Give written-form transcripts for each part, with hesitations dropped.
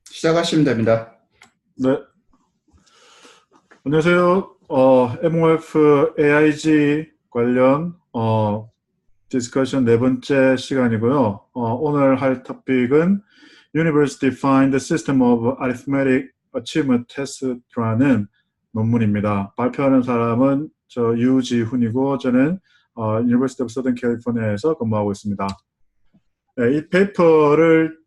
시작하시면 됩니다. 네. 안녕하세요. MOF AIG 관련 디스커션 네 번째 시간이고요. 오늘 할 토픽은 University Defined System of Arithmetic Achievement Test라는 논문입니다. 발표하는 사람은 저 유지훈이고 저는 University of Southern California에서 근무하고 있습니다. 네, 이 페이퍼를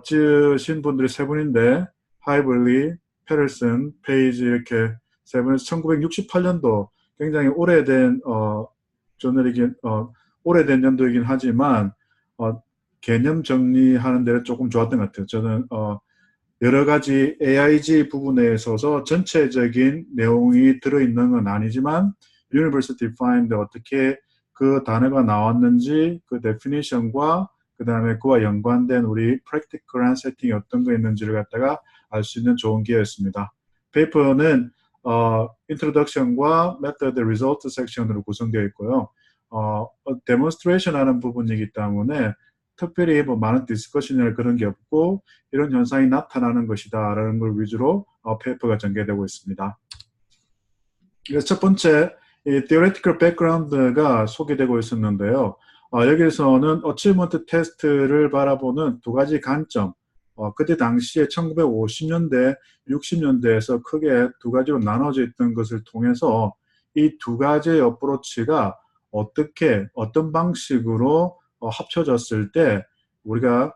지으신 분들이 세 분인데 하이블리, 페를슨, 페이지 이렇게 세 분에서 1968년도 굉장히 오래된 저널이긴 오래된 연도이긴 하지만 개념 정리하는 데는 조금 좋았던 것 같아요. 저는 여러 가지 AIG 부분에 있어서 전체적인 내용이 들어있는 건 아니지만 University Defined 어떻게 그 단어가 나왔는지 그 definition과 그 다음에 그와 연관된 우리 practical한 세팅이 어떤 거 있는지를 갖다가 알 수 있는 좋은 기회였습니다. 페이퍼는 introduction과 method, result 섹션으로 구성되어 있고요. demonstration 하는 부분이기 때문에 특별히 뭐 많은 디스커션이나 그런 게 없고 이런 현상이 나타나는 것이다 라는 걸 위주로 페이퍼가 전개되고 있습니다. 그래서 첫 번째 이 theoretical background가 소개되고 있었는데요. 여기서는 어치먼트 테스트를 바라보는 두 가지 관점, 그때 당시에 1950년대, 60년대에서 크게 두 가지로 나눠져 있던 것을 통해서 이 두 가지의 어프로치가 어떤 방식으로 합쳐졌을 때 우리가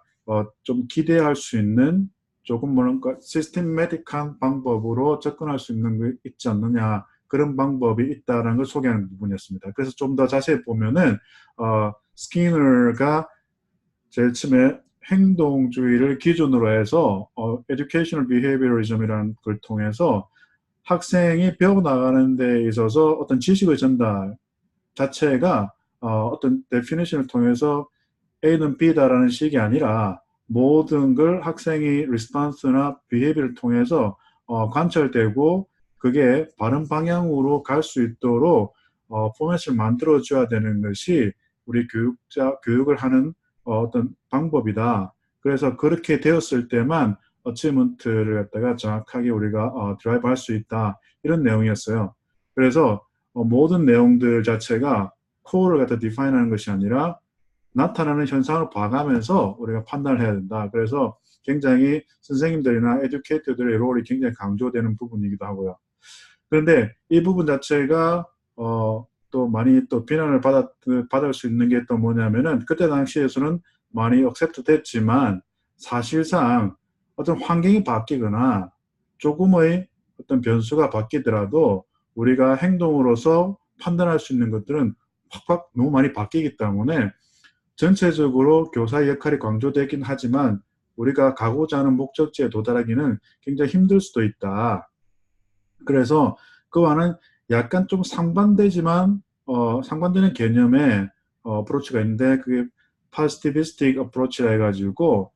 좀 기대할 수 있는 조금 뭐랄까 시스템매틱한 방법으로 접근할 수 있는 게 있지 않느냐, 그런 방법이 있다는 걸 소개하는 부분이었습니다. 그래서 좀 더 자세히 보면은 스키너가 제일 처음에 행동주의를 기준으로 해서 Educational Behavioralism이라는 걸 통해서 학생이 배워나가는 데 있어서 어떤 지식의 전달 자체가 어떤 definition을 통해서 A는 B다라는 식이 아니라 모든 걸 학생이 response나 behavior를 통해서 관찰되고 그게 바른 방향으로 갈 수 있도록 포맷을 만들어줘야 되는 것이 우리 교육을 하는 어떤 방법이다. 그래서 그렇게 되었을 때만 어치먼트를 갖다가 정확하게 우리가 드라이브 할 수 있다. 이런 내용이었어요. 그래서 모든 내용들 자체가 코어를 갖다 디파인하는 것이 아니라 나타나는 현상을 봐가면서 우리가 판단을 해야 된다. 그래서 굉장히 선생님들이나 에듀케이터들의 롤이 굉장히 강조되는 부분이기도 하고요. 그런데 이 부분 자체가 또 많이 또 비난을 받을 수 있는 게 또 뭐냐면은 그때 당시에서는 많이 억셉트 됐지만 사실상 어떤 환경이 바뀌거나 조금의 어떤 변수가 바뀌더라도 우리가 행동으로서 판단할 수 있는 것들은 확 너무 많이 바뀌기 때문에 전체적으로 교사의 역할이 강조되긴 하지만 우리가 가고자 하는 목적지에 도달하기는 굉장히 힘들 수도 있다. 그래서 그와는 약간 좀 상반되지만 상반되는 개념의 어프로치가 있는데 그게 positivistic approach라 해가지고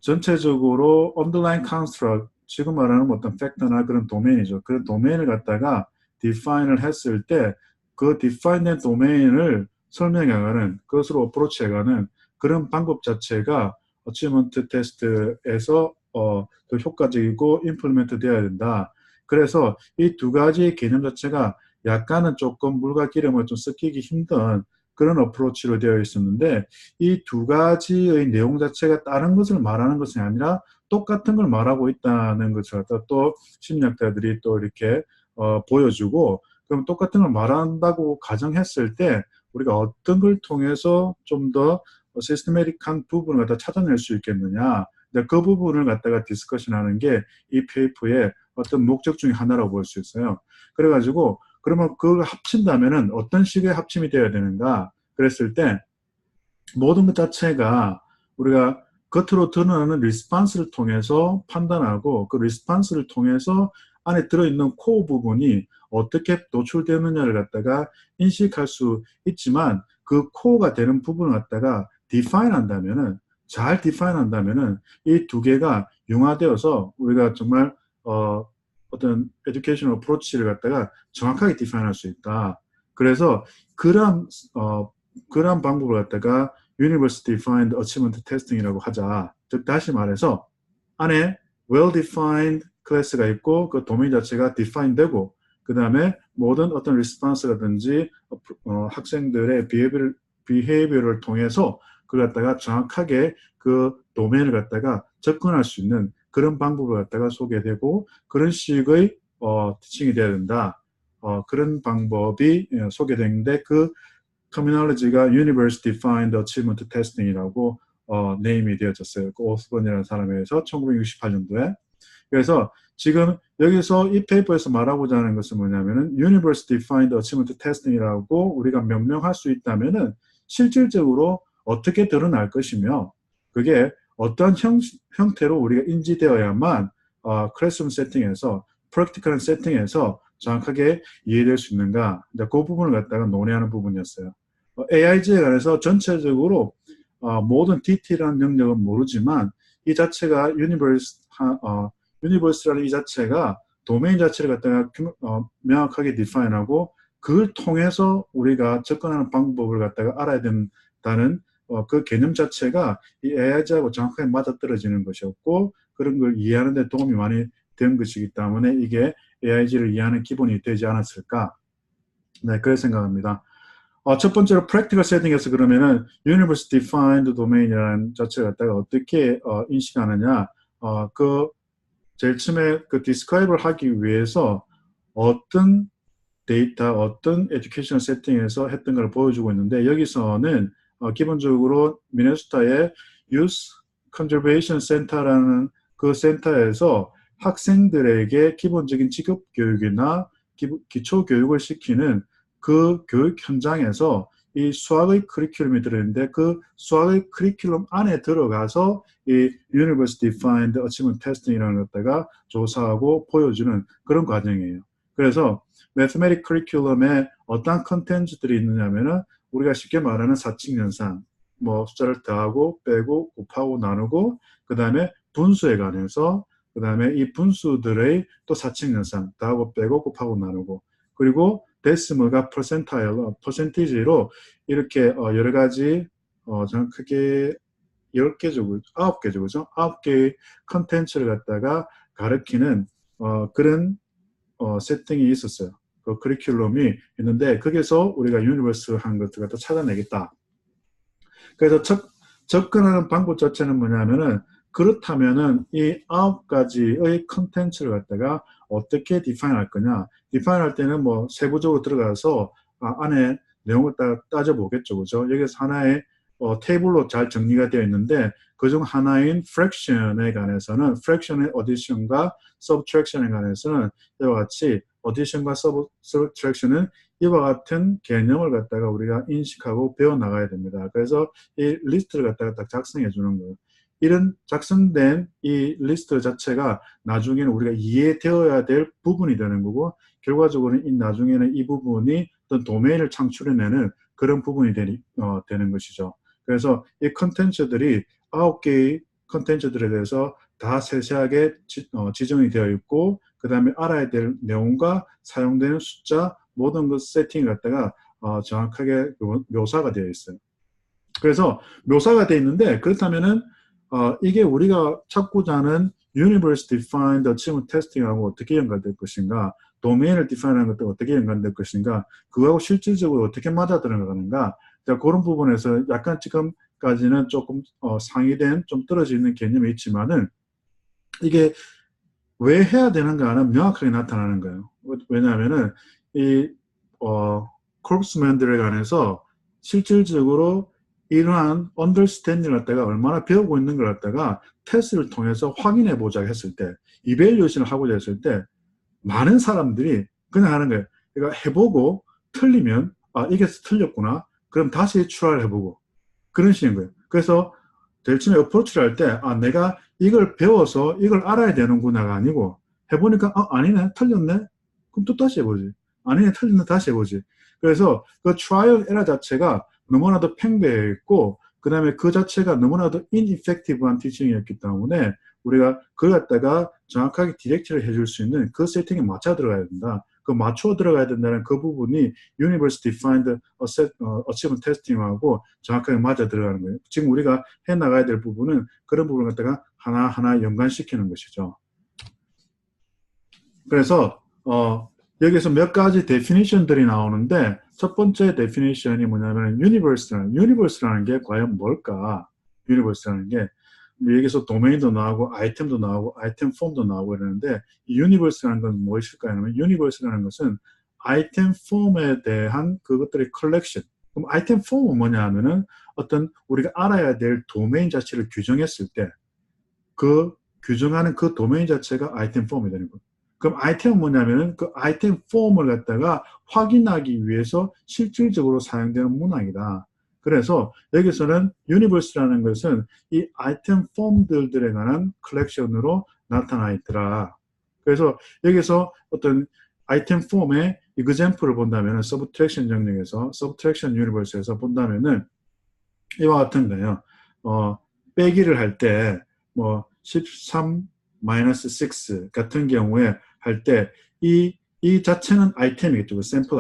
전체적으로 underlying construct, 지금 말하는 어떤 팩터나 그런 도메인이죠. 그런 도메인을 갖다가 define을 했을 때 그 define된 도메인을 설명해가는 그것으로 어프로치해가는 그런 방법 자체가 어치먼트 테스트에서 더 효과적이고 임플리멘트 되어야 된다. 그래서 이 두 가지 개념 자체가 약간은 조금 물과 기름을 좀 섞이기 힘든 그런 어프로치로 되어 있었는데 이 두 가지의 내용 자체가 다른 것을 말하는 것이 아니라 똑같은 걸 말하고 있다는 것을 또 심리학자들이 또 이렇게 보여주고, 그럼 똑같은 걸 말한다고 가정했을 때 우리가 어떤 걸 통해서 좀 더 시스테매틱한 부분을 갖다 찾아낼 수 있겠느냐, 그 부분을 갖다가 디스커션하는 게 이 페이퍼의 어떤 목적 중에 하나라고 볼 수 있어요. 그래가지고 그러면 그걸 합친다면은 어떤 식의 합침이 되어야 되는가 그랬을 때 모든 것 자체가 우리가 겉으로 드러나는 리스판스를 통해서 판단하고 그 리스판스를 통해서 안에 들어있는 코어 부분이 어떻게 노출되느냐를 갖다가 인식할 수 있지만 그 코어가 되는 부분을 갖다가 디파인 한다면은 잘 디파인 한다면은 이 두 개가 융화되어서 우리가 정말 어떤 에듀케이션 어프로치를 갖다가 정확하게 디파인 할 수 있다. 그래서 그런 그런 방법을 갖다가 Universe Defined Achievement Testing이라고 하자. 즉 다시 말해서 안에 Well-Defined 클래스가 있고 그 도메인 자체가 define 되고 그 다음에 모든 어떤 response라든지 학생들의 behavior를 통해서 그걸 갖다가 정확하게 그 도메인을 갖다가 접근할 수 있는 그런 방법을 갖다가 소개되고 그런 식의 티칭이 돼야 된다. 그런 방법이 소개되는데 그 터미널로지가 Universe Defined Achievement Testing이라고 네임이 되어졌어요. 그 오스본이라는 사람에 의해서 1968년도에. 그래서 지금 여기서 이 페이퍼에서 말하고자 하는 것은 뭐냐면은 Universe Defined Achievement Testing이라고 우리가 명명할 수 있다면은 실질적으로 어떻게 드러날 것이며 그게 어떤 형태로 우리가 인지되어야만 클래스룸 세팅에서 프랙티컬한 세팅에서 정확하게 이해될 수 있는가 그 부분을 갖다가 논의하는 부분이었어요. AIG에 관해서 전체적으로 모든 디테일한 영역은 모르지만 이 자체가 유니버스라는 이 자체가 도메인 자체를 갖다가 명확하게 디파인하고 그걸 통해서 우리가 접근하는 방법을 갖다가 알아야 된다는 그 개념 자체가 이 AIG하고 정확하게 맞아떨어지는 것이었고 그런 걸 이해하는 데 도움이 많이 된 것이기 때문에 이게 AIG를 이해하는 기본이 되지 않았을까. 네, 그렇게 생각합니다. 첫 번째로 practical setting에서 그러면은 universe defined domain이라는 자체를 갖다가 어떻게 인식하느냐. 그 제일 처음에 그 describe를 하기 위해서 어떤 데이터, 어떤 에듀케이션 세팅에서 했던 걸 보여주고 있는데 여기서는 기본적으로 미네소타의 Youth Conservation Center라는 그 센터에서 학생들에게 기본적인 직업 교육이나 기초 교육을 시키는 그 교육 현장에서 이 수학의 커리큘럼이 들어있는데 그 수학의 커리큘럼 안에 들어가서 이 Universe Defined Achievement Testing이라는 것다가 조사하고 보여주는 그런 과정이에요. 그래서 매스메릭 커리큘럼에 어떤 컨텐츠들이 있느냐면은 우리가 쉽게 말하는 사칙연산, 뭐 숫자를 더하고 빼고 곱하고 나누고 그 다음에 분수에 관해서 그 다음에 이 분수들의 또 사칙연산, 더하고 빼고 곱하고 나누고 그리고 데시멀과 퍼센티지로 이렇게 여러 가지 저는 크게 10개죠, 9개죠, 그죠? 9개의 컨텐츠를 갖다가 가르치는 그런 세팅이 있었어요. 그 커리큘럼이 있는데 거기서 우리가 유니버스한 것들 갖다 찾아내겠다. 그래서 접근하는 방법 자체는 뭐냐면은 그렇다면은 이 9가지의 컨텐츠를 갖다가 어떻게 디파인 할 거냐. 디파인 할 때는 뭐 세부적으로 들어가서 안에 내용을 따져보겠죠. 그죠? 여기서 하나의 테이블로 잘 정리가 되어 있는데 그중 하나인 fraction에 관해서는 fraction의 addition과 subtraction에 관해서는 이와 같이 addition과 subtraction은 이와 같은 개념을 갖다가 우리가 인식하고 배워나가야 됩니다. 그래서 이 리스트를 갖다가 딱 작성해 주는 거예요. 이런 작성된 이 리스트 자체가 나중에는 우리가 이해되어야 될 부분이 되는 거고 결과적으로는 나중에는 이 부분이 어떤 도메인을 창출해내는 그런 부분이 되는 것이죠. 그래서 이 컨텐츠들이 9개의 컨텐츠들에 대해서 다 세세하게 지정이 되어 있고 그 다음에 알아야 될 내용과 사용되는 숫자 모든 그 세팅을 갖다가 정확하게 묘사가 되어 있어요. 그래서 묘사가 되어 있는데 그렇다면은 이게 우리가 찾고자 하는 Universe Defined Achievement Testing하고 어떻게 연관될 것인가 도메인을 디파인하는 것도 어떻게 연관될 것인가 그거하고 실질적으로 어떻게 맞아 들어가는가 그런 부분에서 약간 지금까지는 조금 상이된 좀 떨어져 있는 개념이 있지만은 이게 왜 해야 되는가는 명확하게 나타나는 거예요. 왜냐하면은 이 콜프스맨들에 관해서 실질적으로 이러한 언더스탠딩을 갖다가 얼마나 배우고 있는 걸 갖다가 테스트를 통해서 확인해 보자 했을 때 이밸류에이션을 하고자 했을 때 많은 사람들이 그냥 하는 거예요. 그러니까 해보고 틀리면 이게 틀렸구나. 그럼 다시 트라이를 해보고 그런 식인 거예요. 그래서 제일 처음에 어프로치를 할 때 내가 이걸 배워서 이걸 알아야 되는구나가 아니고 해보니까 아니네 틀렸네. 그럼 또 다시 해보지. 아니네 틀렸네 다시 해보지. 그래서 그 트라이얼 에러 자체가 너무나도 팽배했고 그 다음에 그 자체가 너무나도 ineffective한 티칭이었기 때문에 우리가 그걸 갖다가 정확하게 디렉트를 해줄 수 있는 그 세팅에 맞춰 들어가야 된다. 그 맞춰 들어가야 된다는 그 부분이 Universe Defined Achievement Testing하고 정확하게 맞아 들어가는 거예요. 지금 우리가 해 나가야 될 부분은 그런 부분을 갖다가 하나하나 연관시키는 것이죠. 그래서 여기서 몇 가지 definition들이 나오는데 첫 번째 definition이 뭐냐면 universe라는 게 과연 뭘까? universe라는 게 여기서 도메인도 나오고 아이템도 나오고 아이템 폼도 나오고 이러는데 이 universe라는 건 무엇일까요? 하면 universe라는 것은 아이템 폼에 대한 그것들의 컬렉션. 그럼 아이템 폼은 뭐냐 하면은 어떤 우리가 알아야 될 도메인 자체를 규정했을 때 그 규정하는 그 도메인 자체가 아이템 폼이 되는 거예요. 그럼 아이템은 뭐냐면은 그 아이템 폼을 갖다가 확인하기 위해서 실질적으로 사용되는 문항이다. 그래서 여기서는 유니버스라는 것은 이 아이템 폼들에 관한 컬렉션으로 나타나 있더라. 그래서 여기서 어떤 아이템 폼의 example을 본다면은 서브트랙션 영역에서 서브트랙션 유니버스에서 본다면은 이와 같은 거예요. 빼기를 할 때 뭐 13-6 같은 경우에 할 때 이 자체는 아이템이겠죠. 샘플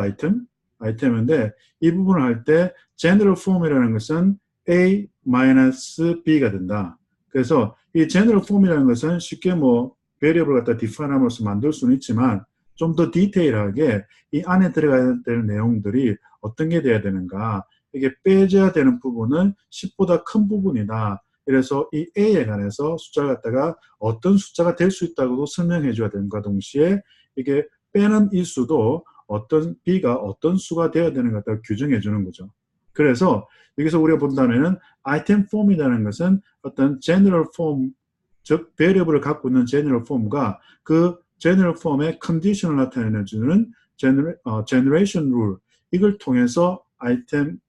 아이템인데 이 부분을 할 때 general form이라는 것은 A-B가 된다. 그래서 이 general form이라는 것은 쉽게 뭐 variable 갖다 define함으로써 만들 수는 있지만 좀 더 디테일하게 이 안에 들어가야 될 내용들이 어떤 게 돼야 되는가. 이게 빼져야 되는 부분은 10보다 큰 부분이다. 그래서 이 A에 관해서 숫자를 갖다가 어떤 숫자가 될 수 있다고도 설명해 줘야 되는가 동시에 이게 빼는 이 수도 어떤 B가 어떤 수가 되어야 되는 것 갖다가 규정해 주는 거죠. 그래서 여기서 우리가 본다면은 아이템 폼이라는 것은 어떤 general form, 즉 variable을 갖고 있는 general form과 그 general form의 condition을 나타내 주는 generation rule 이걸 통해서 아이템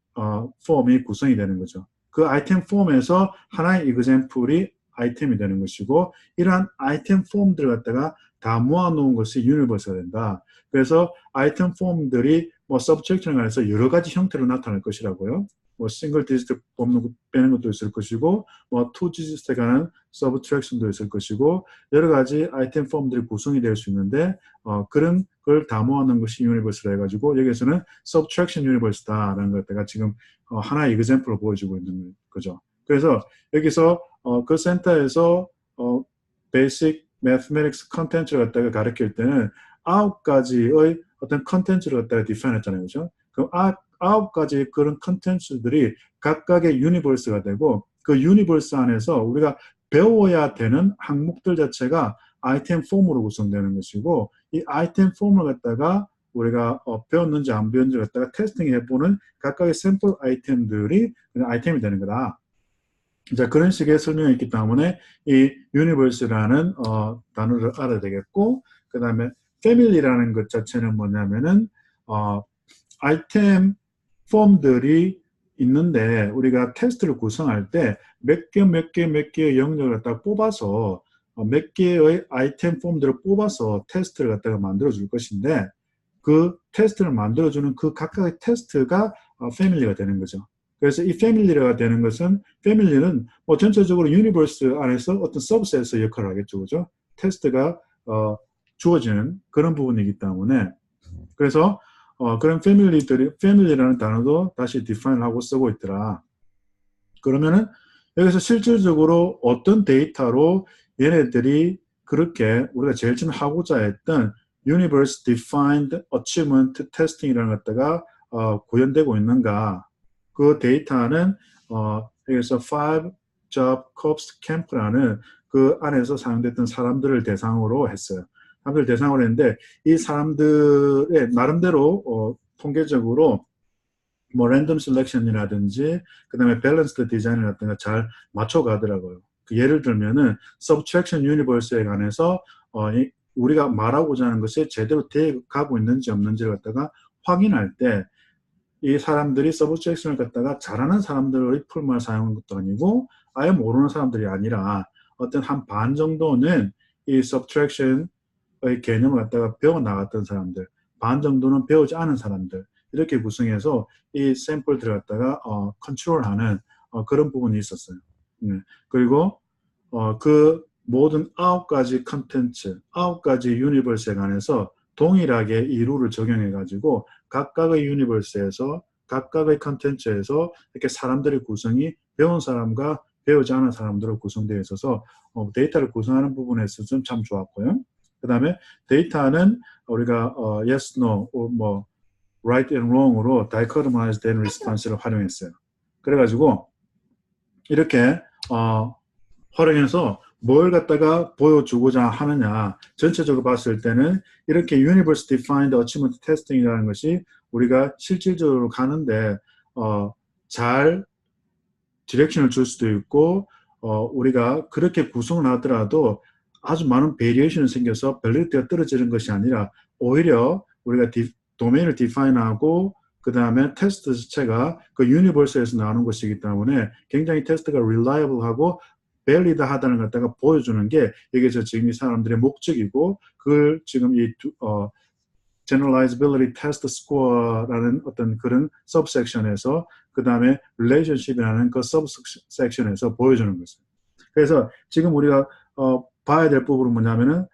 폼이 구성이 되는 거죠. 그 아이템 폼에서 하나의 example이 아이템이 되는 것이고 이러한 아이템 폼들을 갖다가 다 모아놓은 것이 유니버스가 된다. 그래서 아이템 폼들이 뭐 서브트랙션에 관해서 여러 가지 형태로 나타날 것이라고요. 뭐 싱글 디지트 뽑는 빼는 것도 있을 것이고 뭐 투 디지트에 관한 서브트랙션도 있을 것이고 여러 가지 아이템 폼들이 구성이 될 수 있는데 그런 걸 다 모아놓은 것이 유니버스라 해가지고 여기에서는 서브트랙션 유니버스다라는 것 내가 지금 하나의 example로 보여주고 있는 거죠. 그래서 여기서 그 센터에서 베이직 매스메틱스 컨텐츠를 갖다가 가르칠 때는 9가지의 어떤 컨텐츠를 갖다가 디파인 했잖아요. 그죠? 그 9가지 그런 컨텐츠들이 각각의 유니버스가 되고 그 유니버스 안에서 우리가 배워야 되는 항목들 자체가 아이템 폼으로 구성되는 것이고 이 아이템 폼을 갖다가 우리가 배웠는지 안 배웠는지 갖다가 테스팅 해보는 각각의 샘플 아이템들이 그냥 아이템이 되는 거다. 자, 그런 식의 설명이 있기 때문에 이 universe라는 단어를 알아야 되겠고 그 다음에 family라는 것 자체는 뭐냐면은 아이템 폼들이 있는데 우리가 테스트를 구성할 때 몇 개의 영역을 갖다가 뽑아서 몇 개의 아이템 폼들을 뽑아서 테스트를 갖다가 만들어 줄 것인데 그 테스트를 만들어주는 그 각각의 테스트가 패밀리가 되는 거죠. 그래서 이 패밀리가 되는 것은 패밀리는 뭐 전체적으로 유니버스 안에서 어떤 서브셋의 역할을 하겠죠. 그죠? 테스트가 주어지는 그런 부분이기 때문에 그래서 그런 패밀리라는 단어도 다시 디파인하고 쓰고 있더라. 그러면은 여기서 실질적으로 어떤 데이터로 얘네들이 그렇게 우리가 제일 처음 하고자 했던 Universe Defined Achievement Testing이라는 것다가 구현되고 있는가? 그 데이터는 여기서 5 Job Corps Camp라는 그 안에서 사용됐던 사람들을 대상으로 했어요. 사람들 대상으로 했는데 이 사람들의 나름대로 통계적으로 뭐 랜덤 셀렉션이라든지 그다음에 밸런스드 디자인이라든가 잘 맞춰가더라고요. 예를 들면은 서브트랙션 유니버스에 관해서 우리가 말하고자 하는 것이 제대로 되어 가고 있는지 없는지를 갖다가 확인할 때 이 사람들이 서브트랙션을 갖다가 잘하는 사람들의 풀만 사용한 것도 아니고 아예 모르는 사람들이 아니라 어떤 한 반 정도는 이 서브트랙션의 개념을 갖다가 배워 나갔던 사람들, 반 정도는 배우지 않은 사람들 이렇게 구성해서 이 샘플들을 갖다가 컨트롤하는 그런 부분이 있었어요. 그리고 그 모든 9가지 컨텐츠, 9가지 유니버스에 관해서 동일하게 이 룰을 적용해 가지고 각각의 유니버스에서 각각의 컨텐츠에서 이렇게 사람들의 구성이 배운 사람과 배우지 않은 사람들로 구성되어 있어서 데이터를 구성하는 부분에서 좀 참 좋았고요. 그 다음에 데이터는 우리가 yes, no, 뭐 right and wrong으로 dichotomized 된 response를 활용했어요. 그래가지고 이렇게 활용해서 뭘 갖다가 보여주고자 하느냐 전체적으로 봤을 때는 이렇게 Universe Defined Achievement Testing이라는 것이 우리가 실질적으로 가는데 잘 디렉션을 줄 수도 있고 우리가 그렇게 구성을 하더라도 아주 많은 베리에이션이 생겨서 밸리티가 떨어지는 것이 아니라 오히려 우리가 도메인을 디파인하고 그 다음에 테스트 자체가 그 유니버스에서 나오는 것이기 때문에 굉장히 테스트가 reliable하고 밸리드하다는 걸 갖다가 보여주는 게 여기서 지금 이 사람들의 목적이고 그걸 지금 이 generalizability test score라는 어떤 그런 subsection에서 그 다음에 relationship이라는 그 subsection에서 보여주는 거죠. 그래서 지금 우리가 봐야 될 부분은 뭐냐면은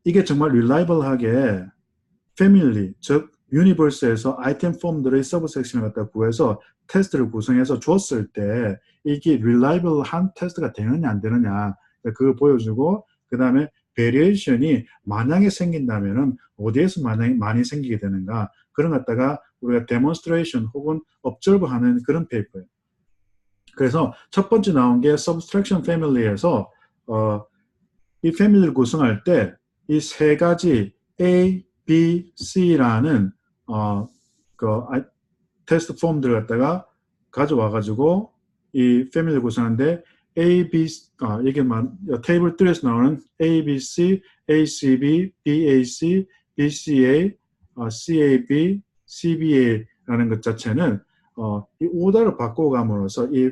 이게 정말 reliable하게 family, 즉 유니버스에서 아이템 폼들의 subsection을 갖다 구해서 테스트를 구성해서 줬을 때 이게 reliable한 테스트가 되느냐 안 되느냐 그걸 보여주고 그 다음에 베리에이션이 만약에 생긴다면은 어디에서 많이 생기게 되는가 그런 갖다가 우리가 데몬스트레이션 혹은 observe하는 그런 페이퍼예요. 그래서 첫 번째 나온 게 subtraction family에서 이 패밀리를 구성할 때 이 세 가지 A, B, C라는 테스트 폼들을 갖다가 가져와 가지고 이 패밀리를 구성하는데 A, B, 이게 테이블 3에서 나오는 A, B, C, ACB, BAC, BCA, CAB, CBA라는 것 자체는 이 오더를 바꿔감으로써 이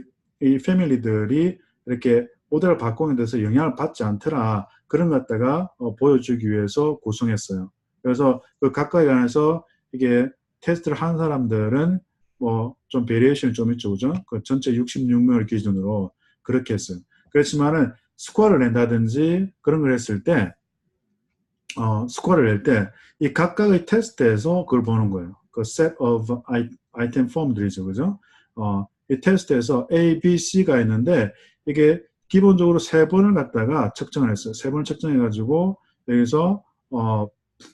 패밀리들이 이렇게 오더를 바꾸는 데서 영향을 받지 않더라 그런 것 갖다가 보여주기 위해서 구성했어요. 그래서 그 각각에 관해서 이게 테스트를 한 사람들은 뭐 좀 베리에이션이 좀 있죠, 그죠? 그 전체 66명을 기준으로 그렇게 했어요. 그렇지만은 스코어를 낸다든지 그런 걸 했을 때 스코어를 낼 때 이 각각의 테스트에서 그걸 보는 거예요. 그 set of item form들이죠, 그죠? 이 테스트에서 A, B, C가 있는데 이게 기본적으로 세 번을 갖다가 측정을 했어요. 세 번을 측정해가지고 여기서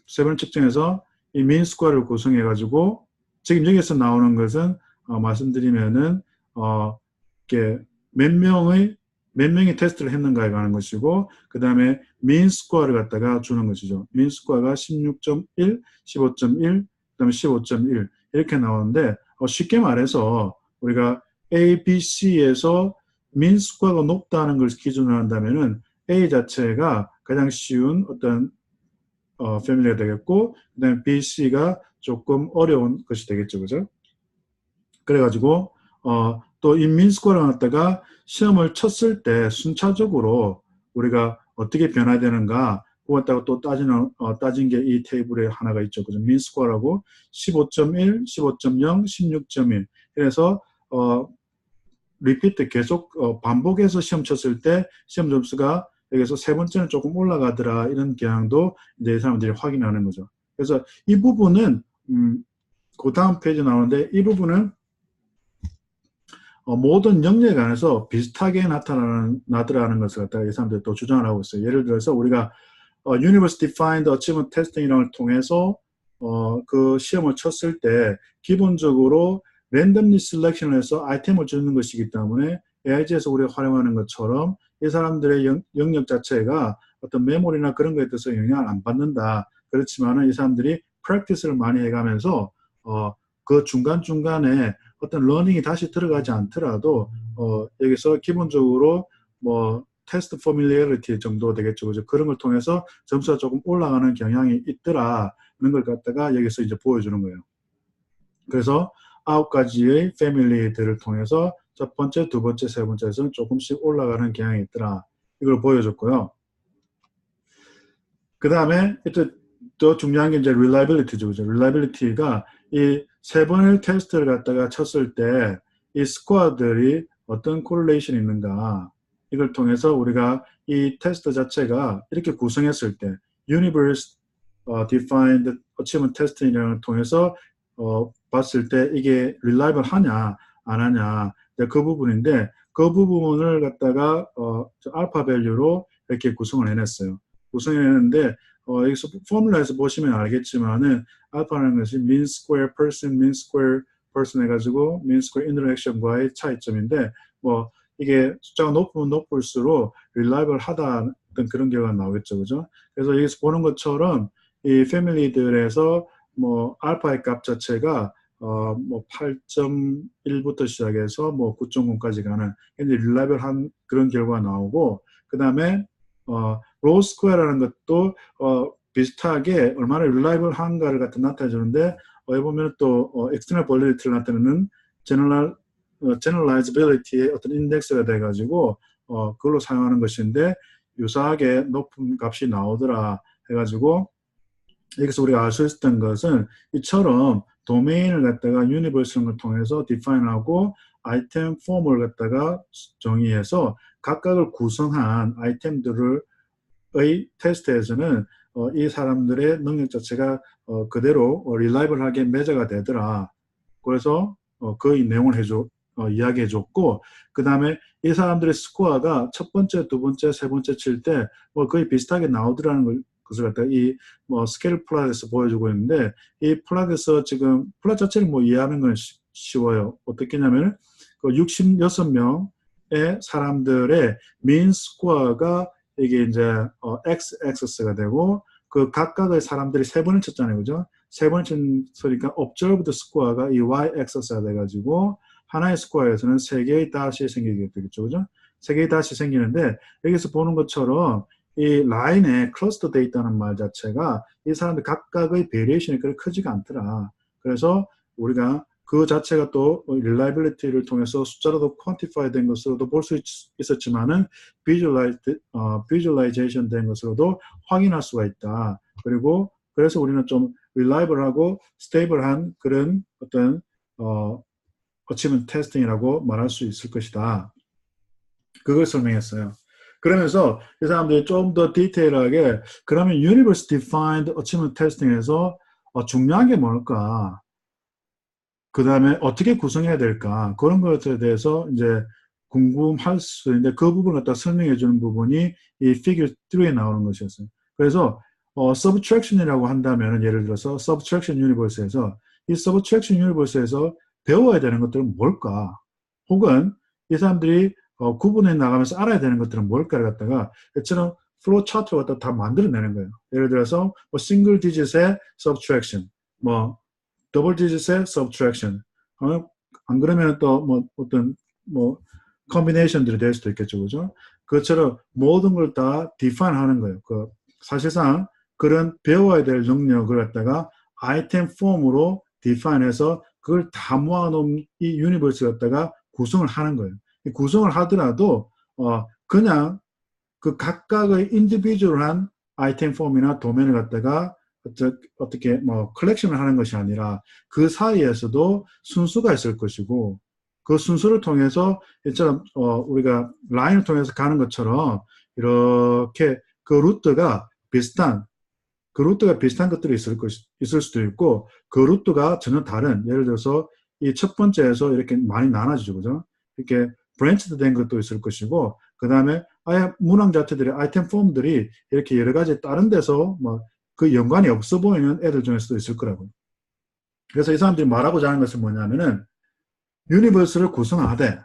세 번을 측정해서 이 mean square를 구성해가지고 지금 여기서 나오는 것은 말씀드리면은 이렇게 몇 명이 테스트를 했는가에 관한 것이고 그 다음에 mean square를 갖다가 주는 것이죠. mean square가 16.1, 15.1, 그 다음에 15.1 이렇게 나오는데 쉽게 말해서 우리가 A, B, C에서 mean square가 높다는 걸 기준으로 한다면은 A 자체가 가장 쉬운 어떤 패밀리가 되겠고 그 다음에 B, C가 조금 어려운 것이 되겠죠, 그죠? 그래가지고 또 이 mean square를 갖다가 시험을 쳤을 때 순차적으로 우리가 어떻게 변화되는가 그것다가 또 따진 게 이 테이블에 하나가 있죠. 그죠? mean square하고 15.1, 15.0, 16.1 그래서 리피트 계속 반복해서 시험 쳤을 때 시험 점수가 여기서 세 번째는 조금 올라가더라 이런 경향도 이제 사람들이 확인하는 거죠. 그래서 이 부분은 그 다음 페이지 나오는데 이 부분은 모든 영역에 관해서 비슷하게 나타나더라는 것을 갖다가 이 사람들이 또 주장을 하고 있어요. 예를 들어서 우리가 Universe Defined Achievement Testing이라는 걸 통해서 그 시험을 쳤을 때 기본적으로 랜덤리 셀렉션을 해서 아이템을 주는 것이기 때문에 AIG에서 우리가 활용하는 것처럼 이 사람들의 영역 자체가 어떤 메모리나 그런 거에 대해서 영향을 안 받는다. 그렇지만은 이 사람들이 프랙티스를 많이 해가면서 그 중간중간에 어떤 러닝이 다시 들어가지 않더라도 여기서 기본적으로 뭐 테스트 포뮬리어리티 정도 되겠죠. 그죠? 그런 걸 통해서 점수가 조금 올라가는 경향이 있더라는 걸 갖다가 여기서 이제 보여주는 거예요. 그래서 9가지의 패밀리들을 통해서 첫 번째, 두 번째, 세 번째에서는 조금씩 올라가는 경향이 있더라. 이걸 보여줬고요. 그 다음에 또 중요한 게 이제 reliability죠. 그죠? reliability가 이 세 번의 테스트를 갖다가 쳤을 때 이 스코어들이 어떤 코릴레이션이 있는가 이걸 통해서 우리가 이 테스트 자체가 이렇게 구성했을 때 universe defined achievement testing을 통해서 봤을 때 이게 reliable 하냐 안 하냐 그 부분인데 그 부분을 갖다가 알파 밸류로 이렇게 구성을 해냈어요. 구성해냈는데 여기서 포뮬라에서 보시면 알겠지만은 알파라는 것이 mean square person, mean square person 해가지고 mean square interaction과의 차이점인데 뭐 이게 숫자가 높으면 높을수록 reliable 하다 그런 결과가 나오겠죠, 그죠? 그래서 여기서 보는 것처럼 이 패밀리들에서 뭐 알파의 값 자체가 뭐 8.1부터 시작해서 뭐 9.0까지 가는 굉장히 릴라이블한 그런 결과가 나오고 그 다음에 로우 스퀘어라는 것도 비슷하게 얼마나 릴라이블한가를 갖다 나타내주는데 여기 보면 또 external validity를 나타내는 generalizability의 어떤 인덱스가 돼가지고 그걸로 사용하는 것인데 유사하게 높은 값이 나오더라 해가지고 여기서 우리가 알 수 있었던 것은 이처럼 도메인을 갖다가 유니버스를 통해서 디파인하고 아이템 폼을 갖다가 정의해서 각각을 구성한 아이템들의 테스트에서는 이 사람들의 능력 자체가 그대로 릴라이블하게 매저가 되더라. 그래서 그 내용을 이야기해줬고 그 다음에 이 사람들의 스코어가 첫 번째, 두 번째, 세 번째 칠 때 뭐 거의 비슷하게 나오더라는 것을 갖다가 이 스케일 플랫에서 보여주고 있는데 이 플랫에서 지금 플랫 자체를 뭐 이해하는 건 쉬워요. 어떻게 하냐면 그 66명의 사람들의 mean 스코어가 이게 이제 x-axis가 되고 그 각각의 사람들이 세 번을 쳤잖아요, 그죠? 세 번을 쳤으니까 observed 스코어가 이 y-axis가 돼가지고 하나의 스코어에서는 세 개의 다시 생기게 되겠죠, 그죠? 세 개의 다시 생기는데 여기서 보는 것처럼 이 라인에 클러스터 돼 있다는 말 자체가 이 사람들 각각의 베리에이션이 그렇게 크지가 않더라. 그래서 우리가 그 자체가 또 릴라이빌리티를 통해서 숫자로도 퀀티파이 된 것으로도 볼 수 있었지만은 비주얼라이제이션 된 것으로도 확인할 수가 있다. 그리고 그래서 우리는 좀 릴라이블하고 스테이블한 그런 어떤 어치먼트 테스팅이라고 말할 수 있을 것이다. 그걸 설명했어요. 그러면서 이 사람들이 좀 더 디테일하게 그러면 Universe Defined Achievement Testing에서 중요한 게 뭘까? 그 다음에 어떻게 구성해야 될까? 그런 것에 대해서 이제 궁금할 수 있는데 그 부분을 갖다 설명해 주는 부분이 이 Figure 3에 나오는 것이었어요. 그래서 Subtraction이라고 한다면 예를 들어서 Subtraction Universe에서 이 Subtraction Universe에서 배워야 되는 것들은 뭘까? 혹은 이 사람들이 구분해 나가면서 알아야 되는 것들은 뭘까를 갖다가 이처럼 플로우 차트를 갖다 다 만들어내는 거예요. 예를 들어서 뭐 싱글 디짓의 subtraction, 뭐 더블 디짓의 subtraction, 안 그러면 또 뭐 어떤 뭐 컨비네이션들이 될 수도 있겠죠, 그죠? 그것처럼 모든 걸 다 define 하는 거예요. 사실상 그런 배워야 될 능력을 갖다가 아이템 폼으로 define해서 그걸 다 모아놓은 이 유니버스 갖다가 구성을 하는 거예요. 구성을 하더라도 그냥 그 각각의 인디비주얼한 아이템 폼이나 도면을 갖다가 어떻게 뭐 컬렉션을 하는 것이 아니라 그 사이에서도 순수가 있을 것이고 그 순수를 통해서 이처럼 우리가 라인을 통해서 가는 것처럼 이렇게 그 루트가 비슷한 것들이 있을 수도 있고 그 루트가 전혀 다른 예를 들어서 이 첫 번째에서 이렇게 많이 나눠지죠, 그죠? 이렇게 브랜치드 된 것도 있을 것이고 그 다음에 아예 문항 자체들이 아이템 폼들이 이렇게 여러 가지 다른 데서 뭐 그 연관이 없어 보이는 애들 중에서도 있을 거라고요. 그래서 이 사람들이 말하고자 하는 것은 뭐냐면은 유니버스를 구성하되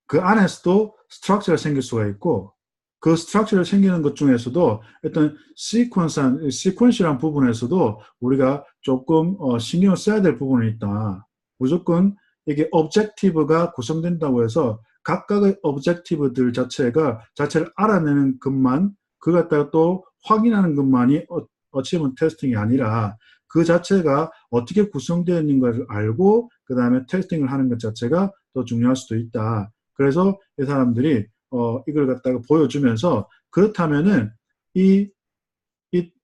그 안에서도 스트럭처가 생길 수가 있고 그 스트럭처를 생기는 것 중에서도 어떤 시퀀셜한 부분에서도 우리가 조금 신경을 써야 될 부분이 있다. 무조건 이게 오브젝티브가 구성된다고 해서 각각의 오브젝티브들 자체를 알아내는 것만 그 갖다가 또 확인하는 것만이 어치먼트 테스팅이 아니라 그 자체가 어떻게 구성되어 있는가를 알고 그 다음에 테스팅을 하는 것 자체가 더 중요할 수도 있다. 그래서 이 사람들이 이걸 갖다가 보여주면서 그렇다면은 이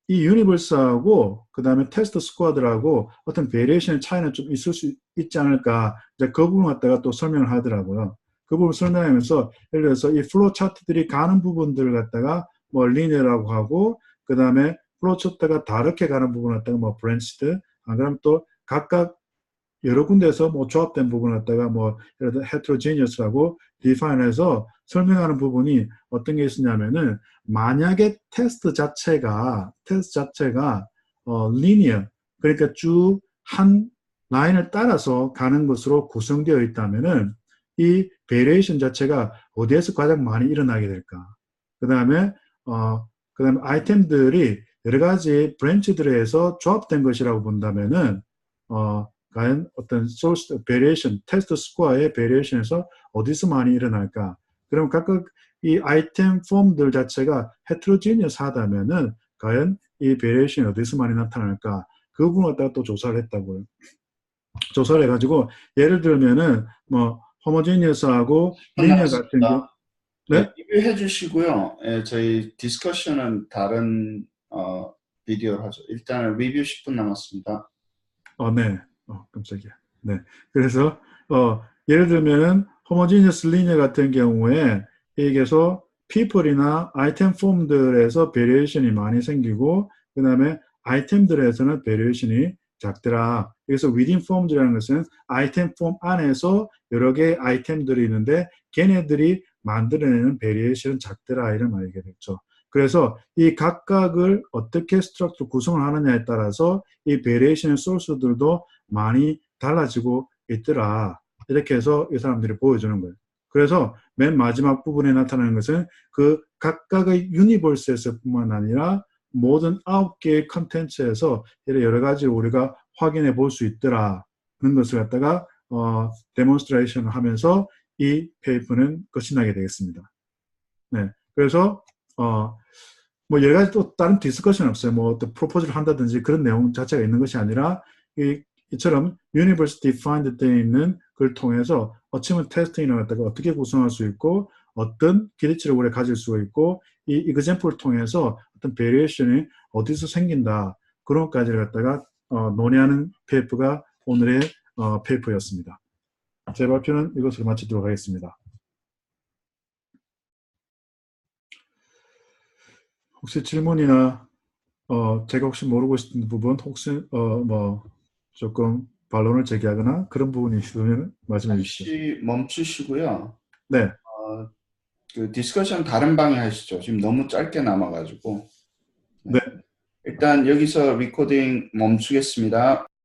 유니버스하고 그 다음에 테스트 스쿼드라고 어떤 베리에이션의 차이는 좀 있을 수 있지 않을까 이제 그 부분 갖다가 또 설명을 하더라고요. 그 부분 설명하면서 예를 들어서 이 플로우 차트들이 가는 부분들을 갖다가 뭐 리니어라고 하고 그 다음에 플로우 차트가 다르게 가는 부분을 갖다가 뭐 브랜치드, 안 그러면 또 각각 여러 군데에서 뭐 조합된 부분을 갖다가 뭐 예를 들어 heterogeneous라고 define해서 설명하는 부분이 어떤 게 있었냐면은 만약에 테스트 자체가 linear, 그러니까 쭉 한 라인을 따라서 가는 것으로 구성되어 있다면은 이 variation 자체가 어디에서 가장 많이 일어나게 될까? 그다음에 그다음에 아이템들이 여러 가지 브랜치들에서 조합된 것이라고 본다면은 과연 어떤 소스 베리에이션, 테스트 스코어의 베리에이션에서 어디서 많이 일어날까? 그럼 각각 이 아이템 폼들 자체가 헤트로지니어스 하다면은 과연 이 베리에이션이 어디서 많이 나타날까? 그 부분을 갖다가 또 조사를 했다고요. 조사를 해가지고 예를 들면은 뭐 호모지니어스하고 10분 리니어 같은 경우, 남았습니다. 예, 네? 리뷰해 주시고요. 예, 저희 디스커션은 다른 비디오로 하죠. 일단 리뷰 10분 남았습니다. 네. 깜짝이야. 네. 그래서, 예를 들면은, homogeneous linear 같은 경우에, 여기에서 people이나 아이템 폼들에서 베리에이션이 많이 생기고, 그 다음에 아이템들에서는 베리에이션이 작더라. 여기서 within forms이라는 것은 아이템 폼 안에서 여러 개의 아이템들이 있는데, 걔네들이 만들어내는 베리에이션은 작더라. 이런 말이 되겠죠. 그래서 이 각각을 어떻게 스트럭처 구성을 하느냐에 따라서 이 베리에이션의 소스들도 많이 달라지고 있더라. 이렇게 해서 이 사람들이 보여주는 거예요. 그래서 맨 마지막 부분에 나타나는 것은 그 각각의 유니버스에서 뿐만 아니라 모든 9개의 컨텐츠에서 여러 가지를 우리가 확인해 볼 수 있더라는 것을 갖다가 데몬스트레이션을 하면서 이 페이퍼는 끝이 나게 되겠습니다. 네. 그래서 뭐 여러 가지 또 다른 디스커션 없어요. 뭐 어떤 프로포즈를 한다든지 그런 내용 자체가 있는 것이 아니라 이처럼 유니버스 디파인드 되어 있는 걸 통해서 어치먼트 테스팅을 갖다가 어떻게 구성할 수 있고 어떤 기대치를 우리가 가질 수가 있고 이 이그젠플을 통해서 어떤 베리에이션이 어디서 생긴다 그런 것까지를 갖다가 논의하는 페이퍼가 오늘의 페이퍼였습니다. 제 발표는 이것으로 마치도록 하겠습니다. 혹시 질문이나 제가 혹시 모르고 있는 부분 혹시 뭐 조금 반론을 제기하거나 그런 부분이 있으면 말씀해 주시죠. 잠시 멈추시고요. 네, 그 디스커션 다른 방에 하시죠. 지금 너무 짧게 남아가지고. 네. 네. 일단 여기서 리코딩 멈추겠습니다.